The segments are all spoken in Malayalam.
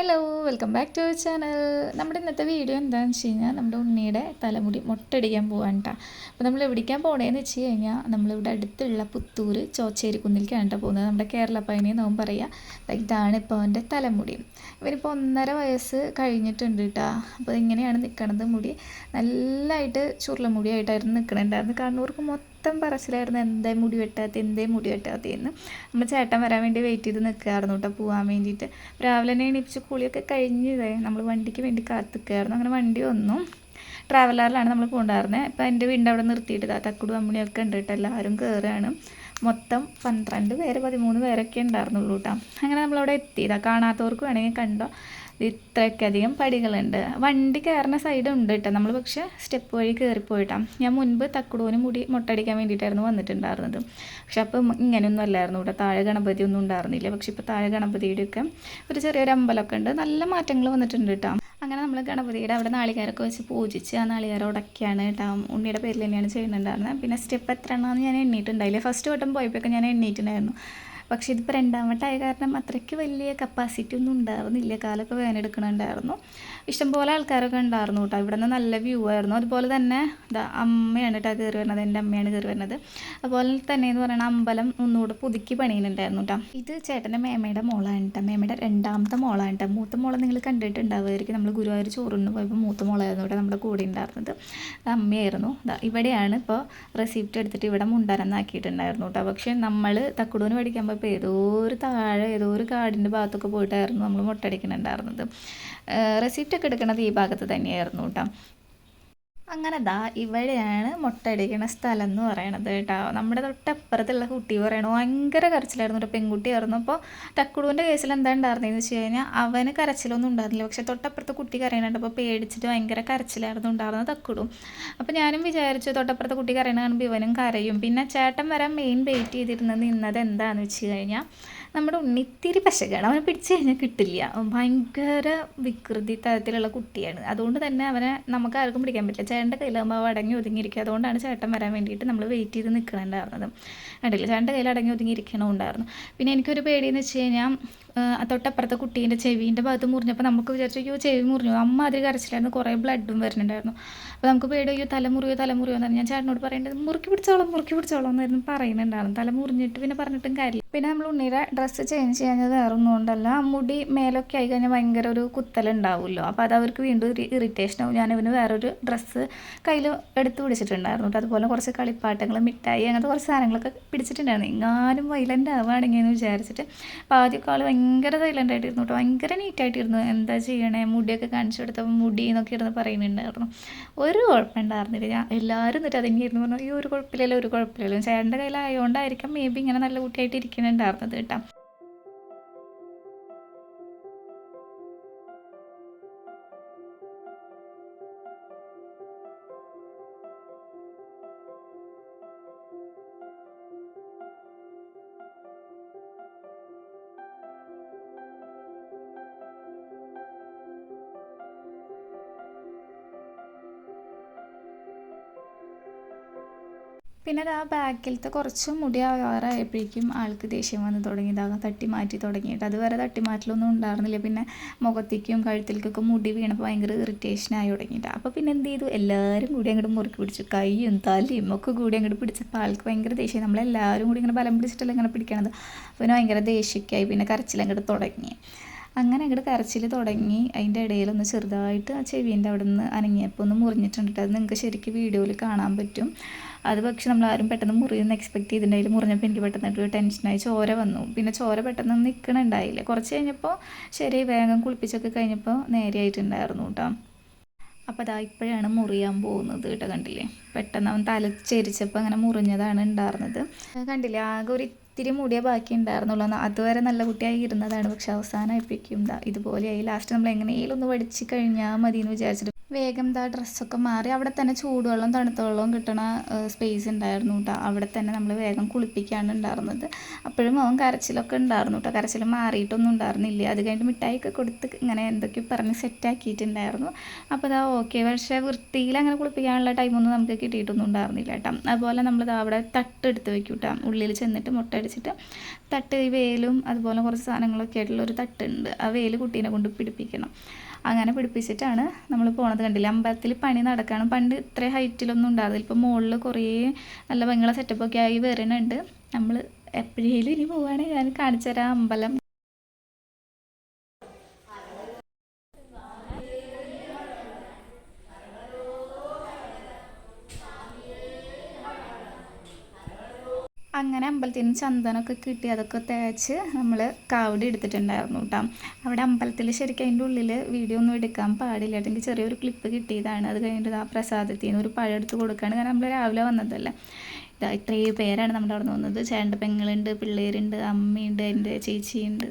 Hello welcome back to our channel. നമ്മുടെ ഇന്നത്തെ വീഡിയോ എന്താണെന്ന് വെച്ച് കഴിഞ്ഞാൽ നമ്മുടെ ഉണ്ണിയുടെ തലമുടി മൊട്ടടിക്കാൻ പോകാൻ കേട്ടോ. അപ്പോൾ നമ്മൾ എവിടേക്കാണ് പോകണേന്ന് വെച്ച് കഴിഞ്ഞാൽ നമ്മളിവിടെ അടുത്തുള്ള പുത്തൂർ ചോച്ചേരി കുന്നിലേക്കാണ് കേട്ടോ പോകുന്നത്. നമ്മുടെ കേരള പയണി എന്നാവും പറയുക. ഇതാണ് ഇപ്പോൾ അവൻ്റെ തലമുടി. ഇവനിപ്പോൾ 1.5 വയസ്സ് കഴിഞ്ഞിട്ടുണ്ട് കേട്ടോ. അപ്പോൾ ഇങ്ങനെയാണ് നിൽക്കണത്. മുടി നല്ലതായിട്ട് ചുരുളമുടിയായിട്ടായിരുന്നു നിൽക്കണുണ്ടായിരുന്നു. കണ്ണൂർക്ക് മൊത്തം പറച്ചിലായിരുന്നു, എന്തേ മുടി വെട്ടാത്തതെന്ന്. നമ്മൾ ചേട്ടൻ വരാൻ വേണ്ടി വെയിറ്റ് ചെയ്ത് നിൽക്കുകയായിരുന്നു കേട്ടോ, പോകാൻ വേണ്ടിയിട്ട്. രാവിലെ തന്നെ എണീപ്പിച്ച് കുളിയൊക്കെ കഴിഞ്ഞതേ നമ്മൾ വണ്ടിക്ക് വേണ്ടി കാത്ത് നിൽക്കുകയായിരുന്നു. അങ്ങനെ വണ്ടി വന്നു. ട്രാവലറിലാണ് നമ്മൾ പോകണ്ടായിരുന്നത്. ഇപ്പോൾ എൻ്റെ വീടിൻ്റെ അവിടെ നിർത്തിയിട്ട് തക്കുടു അമ്മണിയൊക്കെ ഉണ്ട് കേട്ടോ. എല്ലാവരും കയറുകയാണ്. മൊത്തം 12 പേര് 13 പേരൊക്കെ ഉണ്ടായിരുന്നുള്ളൂ കേട്ടോ. അങ്ങനെ നമ്മളവിടെ എത്തിയതാണ്. കാണാത്തവർക്ക് വേണമെങ്കിൽ കണ്ടോ, ഇത്രയൊക്കെ അധികം പടികളുണ്ട്. വണ്ടി കയറുന്ന സൈഡ് ഉണ്ട് കേട്ടോ. നമ്മൾ പക്ഷേ സ്റ്റെപ്പ് വഴി കയറിപ്പോയിട്ടാണ്. ഞാൻ മുൻപ് തക്കുടൂന് മുടി മൊട്ടടിക്കാൻ വേണ്ടിയിട്ടായിരുന്നു വന്നിട്ടുണ്ടായിരുന്നത്. പക്ഷെ അപ്പം ഇങ്ങനെയൊന്നും അല്ലായിരുന്നു ഇവിടെ. താഴെ ഗണപതി ഒന്നും ഉണ്ടായിരുന്നില്ല. പക്ഷെ ഇപ്പോൾ താഴെ ഗണപതിയുടെയൊക്കെ ഒരു ചെറിയൊരു അമ്പലമൊക്കെ ഉണ്ട്. നല്ല മാറ്റങ്ങൾ വന്നിട്ടുണ്ട് കേട്ടോ. അങ്ങനെ നമ്മൾ ഗണപതിയുടെ അവിടെ നാളികേരമൊക്കെ വെച്ച് പൂജിച്ച് ആ നാളികേരം ഉടക്കുകയാണ് കേട്ടോ. ഉണ്ണിയുടെ പേരിൽ തന്നെയാണ് ചെയ്യുന്നുണ്ടായിരുന്നത്. പിന്നെ സ്റ്റെപ്പ് എത്ര എണ്ണമാണെന്ന് ഞാൻ എണ്ണീട്ടുണ്ടായില്ല. ഫസ്റ്റ് വട്ടം പോയപ്പോഴൊക്കെ ഞാൻ എണ്ണീട്ടുണ്ടായിരുന്നു. പക്ഷേ ഇതിപ്പോൾ 2ാം വട്ടമായ കാരണം അത്രയ്ക്ക് വലിയ കപ്പാസിറ്റി ഒന്നും ഉണ്ടായിരുന്നില്ല. കാലൊക്കെ വേദനെടുക്കണുണ്ടായിരുന്നു. ഇഷ്ടംപോലെ ആൾക്കാരൊക്കെ ഉണ്ടായിരുന്നു കേട്ടോ. ഇവിടെ നിന്ന് നല്ല വ്യൂ ആയിരുന്നു. അതുപോലെ തന്നെ അമ്മയാണ് കേട്ടോ കയറി വരുന്നത്. എൻ്റെ അമ്മയാണ് കയറി വരുന്നത്. അതുപോലെ തന്നെ എന്ന് പറയുന്ന അമ്പലം ഒന്നുകൂടെ പുതുക്കി പണിയുന്നുണ്ടായിരുന്നു കേട്ടോ. ഇത് ചേട്ടൻ്റെ മേമയുടെ മോളാണ് കേട്ടോ. മേമയുടെ 2ാമത്തെ മോളാണ് കേട്ടോ. മൂത്ത മോളെ നിങ്ങൾ കണ്ടിട്ടുണ്ടാവുമായിരിക്കും. നമ്മൾ ഗുരുവായൂർ ചോറിന് പോയപ്പോൾ മൂത്ത മോളായിരുന്നു കേട്ടോ നമ്മുടെ കൂടെ ഉണ്ടായിരുന്നത്. അമ്മയായിരുന്നു. ഇവിടെയാണ് ഇപ്പോൾ റെസിപ്റ്റ് എടുത്തിട്ട് ഇവിടെ മുണ്ടാനെന്നാക്കിയിട്ടുണ്ടായിരുന്നു കേട്ടോ. പക്ഷേ നമ്മൾ തക്കുടൂന് പഠിക്കാൻ ഇപ്പോൾ ഏതോ ഒരു കാടിൻ്റെ ഭാഗത്തൊക്കെ പോയിട്ടായിരുന്നു നമ്മൾ മുട്ടടിക്കുന്നുണ്ടായിരുന്നത്. റെസിപ്റ്റൊക്കെ എടുക്കുന്നത് ഈ ഭാഗത്ത് തന്നെയായിരുന്നു കേട്ടോ. അങ്ങനെ ഇവിടെയാണ് മുട്ടടിക്കുന്ന സ്ഥലം എന്ന് പറയണത് കേട്ടോ. നമ്മുടെ തൊട്ടപ്പുറത്തുള്ള കുട്ടി പറയണു ഭയങ്കര കരച്ചിലായിരുന്നു കേട്ടോ. പെൺകുട്ടിയായിരുന്നു. അപ്പോൾ തക്കുടൂൻ്റെ കേസിൽ എന്താ ഉണ്ടായിരുന്നതെന്ന് വെച്ച് കഴിഞ്ഞാൽ അവന് കരച്ചിലൊന്നും ഉണ്ടായിരുന്നില്ല. പക്ഷേ തൊട്ടപ്പുറത്ത് കുട്ടി കരയണുണ്ട്. അപ്പോൾ പേടിച്ചിട്ട് ഭയങ്കര കരച്ചിലായിരുന്നു ഉണ്ടായിരുന്നത് തക്കുടും. അപ്പോൾ ഞാനും വിചാരിച്ചു തൊട്ടപ്പുറത്ത് കുട്ടി കരയണ കാണുമ്പോൾ ഇവനും കരയും. പിന്നെ ചേട്ടൻ വരാൻ മെയിൻ വെയിറ്റ് ചെയ്തിരുന്നത് നിന്നത് എന്താണെന്ന് വെച്ച് കഴിഞ്ഞാൽ നമ്മുടെ ഉണ്ണി ഇത്തിരി പശകാണ്. അവനെ പിടിച്ചു കഴിഞ്ഞാൽ കിട്ടില്ല. ഭയങ്കര വികൃതി തരത്തിലുള്ള കുട്ടിയാണ്. അതുകൊണ്ട് തന്നെ അവനെ നമുക്ക് ആർക്കും പിടിക്കാൻ പറ്റില്ല. ചേട്ടൻ്റെ കയ്യിലാകുമ്പോൾ അവ അടങ്ങി ഒതുങ്ങിയിരിക്കുക. അതുകൊണ്ടാണ് ചേട്ടൻ വരാൻ വേണ്ടിയിട്ട് നമ്മൾ വെയിറ്റ് ചെയ്ത് നിൽക്കണുണ്ടായിരുന്നത്. കണ്ടില്ല, ചേട്ടൻ്റെ കയ്യിൽ അടങ്ങി ഒതുങ്ങിയിരിക്കണമുണ്ടായിരുന്നു. പിന്നെ എനിക്കൊരു പേടിയെന്ന് വെച്ച് കഴിഞ്ഞാൽ തൊട്ടപ്പുറത്തെ കുട്ടീൻ്റെ ചെവീൻ്റെ ഭാഗത്ത് മുറിഞ്ഞപ്പോൾ നമുക്ക് വിചാരിച്ചു അയ്യോ ചെവി മുറിഞ്ഞു. അമ്മ അതിൽ കരച്ചിലായിരുന്നു. കുറേ ബ്ലഡും വരുന്നുണ്ടായിരുന്നു. അപ്പോൾ നമുക്ക് പേടി അയ്യോ തല മുറിയോ എന്ന് പറഞ്ഞാൽ ഞാൻ ചേട്ടനോട് പറയേണ്ടത് മുറുക്കി പിടിച്ചോളാം എന്നായിരുന്നു പറയുന്നുണ്ടായിരുന്നു. തല മുറിഞ്ഞിട്ട് പിന്നെ പറഞ്ഞിട്ടും കാര്യമില്ല. പിന്നെ നമ്മൾ ഉണ്ണിയുടെ ഡ്രസ്സ് ചേഞ്ച് ചെയ്യാഞ്ഞത് വേറെ ഒന്നും കൊണ്ടല്ല, മുടി മേലൊക്കെ ആയി കഴിഞ്ഞാൽ ഭയങ്കര ഒരു കുത്തലുണ്ടാവുമല്ലോ. അപ്പോൾ അത് അവർക്ക് വീണ്ടും ഒരു ഇറിറ്റേഷൻ ആവും. ഞാനിവന് വേറൊരു ഡ്രസ്സ് കയ്യിൽ എടുത്ത് പിടിച്ചിട്ടുണ്ടായിരുന്നു. അതുപോലെ കുറച്ച് കളിപ്പാട്ടങ്ങൾ, മിഠായി, അങ്ങനത്തെ കുറച്ച് സാധനങ്ങളൊക്കെ പിടിച്ചിട്ടുണ്ടായിരുന്നു. എങ്ങാനും വൈലൻ്റ് ആവുകയാണെങ്കിൽ എന്ന് വിചാരിച്ചിട്ട്. അപ്പോൾ ആദ്യമൊക്കെ ആൾ ഭയങ്കര സൈലൻ്റ് ആയിട്ടിരുന്നു കേട്ടോ. ഭയങ്കര നീറ്റായിട്ടിരുന്നു. എന്താ ചെയ്യണേ, മുടിയൊക്കെ കാണിച്ചു കൊടുത്തപ്പോൾ മുടി എന്നൊക്കെ ഇരുന്ന് പറയുന്നുണ്ടായിരുന്നു. ഒരു കുഴപ്പമുണ്ടായിരുന്നില്ല. എല്ലാവരും എന്നിട്ട് അതെങ്ങനെയായിരുന്നു പറഞ്ഞു ഈ ഒരു കുഴപ്പമില്ലല്ലോ. ചേട്ടൻ്റെ കയ്യിലായതുകൊണ്ടായിരിക്കാം മേ ബി ഇങ്ങനെ നല്ല കുട്ടിയായിട്ട് ഇരിക്കുന്നുണ്ടായിരുന്നത് കേട്ടോ. പിന്നെ ആ ബാക്കിലത്തെ കുറച്ച് മുടി ആവാറായപ്പോഴേക്കും ആൾക്ക് ദേഷ്യം വന്ന് തുടങ്ങിയതാകാം. തട്ടി മാറ്റി തുടങ്ങിയിട്ട് അതുവരെ തട്ടി മാറ്റലൊന്നും ഉണ്ടായിരുന്നില്ല. പിന്നെ മുഖത്തേക്കും കഴുത്തിലേക്കൊക്കെ മുടി വീണപ്പോൾ ഭയങ്കര ഇറിറ്റേഷനായി തുടങ്ങിയിട്ട്. അപ്പോൾ പിന്നെ എന്ത് ചെയ്തു, എല്ലാവരും കൂടി അങ്ങോട്ട് മുറുക്കി പിടിച്ചു. കൈയും തലയും ഒക്കെ കൂടി അങ്ങോട്ട് പിടിച്ചപ്പോൾ ആൾക്ക് ഭയങ്കര ദേഷ്യം. നമ്മളെല്ലാവരും കൂടി ഇങ്ങനെ ബലം പിടിച്ചിട്ടല്ല ഇങ്ങനെ പിടിക്കണത്. അപ്പോൾ പിന്നെ ഭയങ്കര ദേഷ്യമൊക്കെയായി. പിന്നെ കരച്ചിലങ്ങോട്ട് തുടങ്ങി. അങ്ങനെ അങ്ങോട്ട് കരച്ചിൽ തുടങ്ങി. അതിൻ്റെ ഇടയിലൊന്ന് ചെറുതായിട്ട് ആ ചെവീൻ്റെ അവിടെ നിന്ന് അനങ്ങിയപ്പോൾ ഒന്ന് മുറിഞ്ഞിട്ടുണ്ട്. അത് നിങ്ങൾക്ക് ശരിക്കും വീഡിയോയിൽ കാണാൻ പറ്റും. അത് പക്ഷെ നമ്മളാരും പെട്ടെന്ന് മുറിയെന്ന് എക്സ്പെക്ട് ചെയ്തിട്ടുണ്ടായില്ല. മുറിഞ്ഞപ്പോൾ എനിക്ക് പെട്ടെന്നിട്ട് ടെൻഷനായി. ചോര വന്നു. പിന്നെ ചോര പെട്ടെന്ന് നിൽക്കണുണ്ടായില്ല. കുറച്ച് കഴിഞ്ഞപ്പോൾ ശരി വേഗം കുളിപ്പിച്ചൊക്കെ കഴിഞ്ഞപ്പോൾ നേരെയായിട്ടുണ്ടായിരുന്നു കേട്ടോ. അപ്പോൾ ഇപ്പോഴാണ് മുറിയാൻ പോകുന്നത് കേട്ടോ. കണ്ടില്ലേ, പെട്ടെന്ന് അവൻ തലച്ചെരിച്ചപ്പോൾ അങ്ങനെ മുറിഞ്ഞതാണ് ഉണ്ടായിരുന്നത്. കണ്ടില്ലേ, ആകെ ഒരു ഇത്തിരി മുടിയേ ബാക്കി ഉണ്ടായിരുന്നുള്ളൂ. അതുവരെ നല്ല കുട്ടിയായി ഇരുന്നതാണ്. പക്ഷെ അവസാനമായിപ്പോഴേക്കും ഇതുപോലെയായി. ലാസ്റ്റ് നമ്മൾ എങ്ങനെയും ഒന്ന് പഠിച്ച് കഴിഞ്ഞാൽ മതി എന്ന് വിചാരിച്ചിട്ട് വേഗം ഡ്രസ്സൊക്കെ മാറി അവിടെ തന്നെ ചൂടുവെള്ളം തണുത്ത വെള്ളവും കിട്ടണ സ്പേസ് ഉണ്ടായിരുന്നു കേട്ടോ. അവിടെ തന്നെ നമ്മൾ വേഗം കുളിപ്പിക്കാണ് ഉണ്ടായിരുന്നത്. അപ്പോഴും അവൻ കരച്ചിലൊക്കെ ഉണ്ടായിരുന്നു കേട്ടോ. കരച്ചിൽ മാറിയിട്ടൊന്നും ഉണ്ടായിരുന്നില്ല. അത് കഴിഞ്ഞിട്ട് മിഠായിയൊക്കെ കൊടുത്ത് ഇങ്ങനെ എന്തൊക്കെയോ പറഞ്ഞ് സെറ്റാക്കിയിട്ടുണ്ടായിരുന്നു. അപ്പോൾ അതാ ഓക്കെ. പക്ഷേ വൃത്തിയിൽ അങ്ങനെ കുളിപ്പിക്കാനുള്ള ടൈമൊന്നും നമുക്ക് കിട്ടിയിട്ടൊന്നും ഉണ്ടായിരുന്നില്ല കേട്ടോ. അതുപോലെ നമ്മൾ അവിടെ തട്ട് എടുത്ത് വെക്കും കേട്ടോ. ഉള്ളിൽ ചെന്നിട്ട് മുട്ട അടിച്ചിട്ട് തട്ട് ഈ വേലും അതുപോലെ കുറച്ച് സാധനങ്ങളൊക്കെ ആയിട്ടുള്ള ഒരു തട്ടുണ്ട്. ആ വേല് കുട്ടീനെ കൊണ്ട് പിടിപ്പിക്കണം. അങ്ങനെ പിടിപ്പിച്ചിട്ടാണ് നമ്മൾ പോണത്. കണ്ടില്ല, അമ്പലത്തിൽ പണി നടക്കുകയാണ്. പണ്ട് ഇത്ര ഹൈറ്റിലൊന്നും ഉണ്ടാവില്ല. ഇപ്പോൾ മുകളിൽ കുറേ നല്ല ഭംഗിയുള്ള സെറ്റപ്പൊക്കെ ആയി വരുന്നുണ്ട്. നമ്മൾ എപ്പോഴേലും ഇനി പോവുകയാണെങ്കിൽ ഞാൻ കാണിച്ചു തരാം അമ്പലം. അങ്ങനെ അമ്പലത്തിൽ നിന്ന് ചന്ദനമൊക്കെ കിട്ടി അതൊക്കെ തേച്ച് നമ്മൾ കാവടി എടുത്തിട്ടുണ്ടായിരുന്നു കേട്ടോ. അവിടെ അമ്പലത്തിൽ ശരിക്കും അതിൻ്റെ ഉള്ളിൽ വീഡിയോ ഒന്നും എടുക്കാൻ പാടില്ല. അല്ലെങ്കിൽ ചെറിയൊരു ക്ലിപ്പ് കിട്ടിയതാണ്. അത് കഴിഞ്ഞിട്ട് ആ പ്രസാദത്തിൽ നിന്ന് ഒരു പഴം എടുത്ത് കൊടുക്കുകയാണ്. കാരണം നമ്മൾ രാവിലെ വന്നതല്ലേ. ഇതാ ഇത്രയും പേരാണ് നമ്മുടെ അവിടെ നിന്ന് വന്നത്. ചേട്ടൻ്റെ പെങ്ങളുണ്ട്, പിള്ളേരുണ്ട്, അമ്മയുണ്ട്, എൻ്റെ ചേച്ചിയുണ്ട്.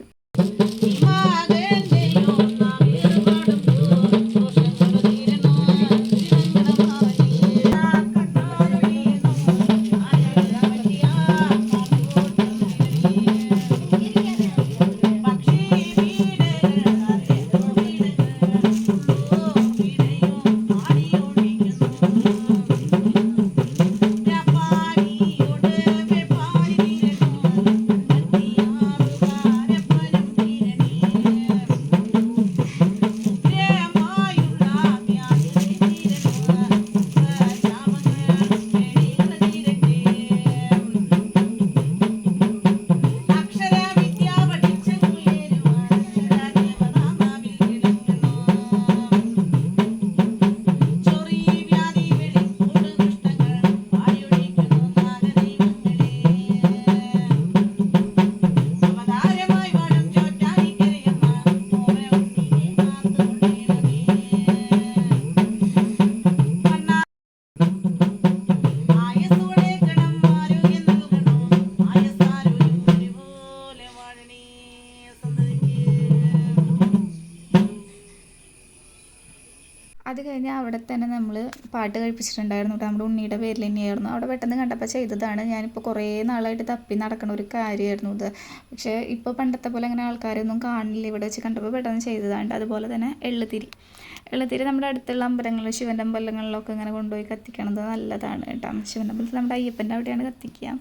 അത് കഴിഞ്ഞ് അവിടെ തന്നെ നമ്മൾ പാട്ട് കഴിപ്പിച്ചിട്ടുണ്ടായിരുന്നു കേട്ടോ. നമ്മുടെ ഉണ്ണിയുടെ പേരിൽ തന്നെയായിരുന്നു. അവിടെ പെട്ടെന്ന് കണ്ടപ്പോൾ ചെയ്തതാണ്. ഞാനിപ്പോൾ കുറേ നാളായിട്ട് തപ്പി നടക്കുന്ന ഒരു കാര്യമായിരുന്നു ഇത്. പക്ഷേ ഇപ്പോൾ പണ്ടത്തെ പോലെ അങ്ങനെ ആൾക്കാരൊന്നും കാണില്ല. ഇവിടെ വെച്ച് കണ്ടപ്പോൾ പെട്ടെന്ന് ചെയ്തതാണ്. അതുപോലെ തന്നെ എള്ളുതിരി നമ്മുടെ അടുത്തുള്ള അമ്പലങ്ങളിൽ ശിവൻ്റെ അമ്പലങ്ങളിലൊക്കെ ഇങ്ങനെ കൊണ്ടുപോയി കത്തിക്കണത് നല്ലതാണ് കേട്ടോ. ശിവൻ്റെ അമ്പലത്തിൽ നമ്മുടെ അയ്യപ്പൻ്റെ അവിടെയാണ് കത്തിക്കുക.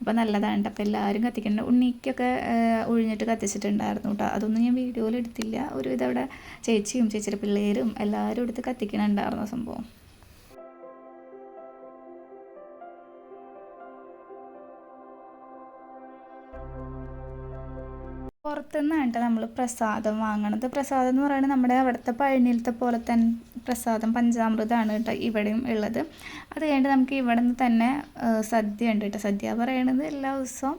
അപ്പോൾ നല്ലതാണ്. അപ്പോൾ എല്ലാവരും കത്തിക്കുന്നുണ്ട്. ഉണ്ണിക്കൊക്കെ ഒഴിഞ്ഞിട്ട് കത്തിച്ചിട്ടുണ്ടായിരുന്നു കേട്ടോ. അതൊന്നും ഞാൻ വീഡിയോയിൽ എടുത്തില്ല. ഒരുവിധം അവിടെ ചേച്ചിയും ചേച്ചിയുടെ പിള്ളേരും എല്ലാവരും എടുത്ത് കത്തിക്കണുണ്ടായിരുന്നു സംഭവം. പുറത്തുനിന്നാണ് കേട്ടോ നമ്മൾ പ്രസാദം വാങ്ങണത്. പ്രസാദം എന്ന് പറയുന്നത് നമ്മുടെ അവിടുത്തെ പഴനിയിലത്തെ പോലെ തന്നെ പ്രസാദം പഞ്ചാമൃതമാണ് കേട്ടോ ഇവിടെയും ഉള്ളത്. അത് കഴിഞ്ഞിട്ട് നമുക്ക് ഇവിടെ നിന്ന് തന്നെ സദ്യ ഉണ്ട് കേട്ടോ. സദ്യ പറയണത് എല്ലാ ദിവസവും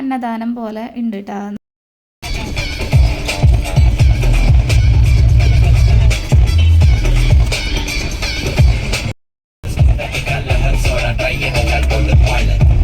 അന്നദാനം പോലെ ഉണ്ട് കേട്ടോ. Sola, trae el alcohol de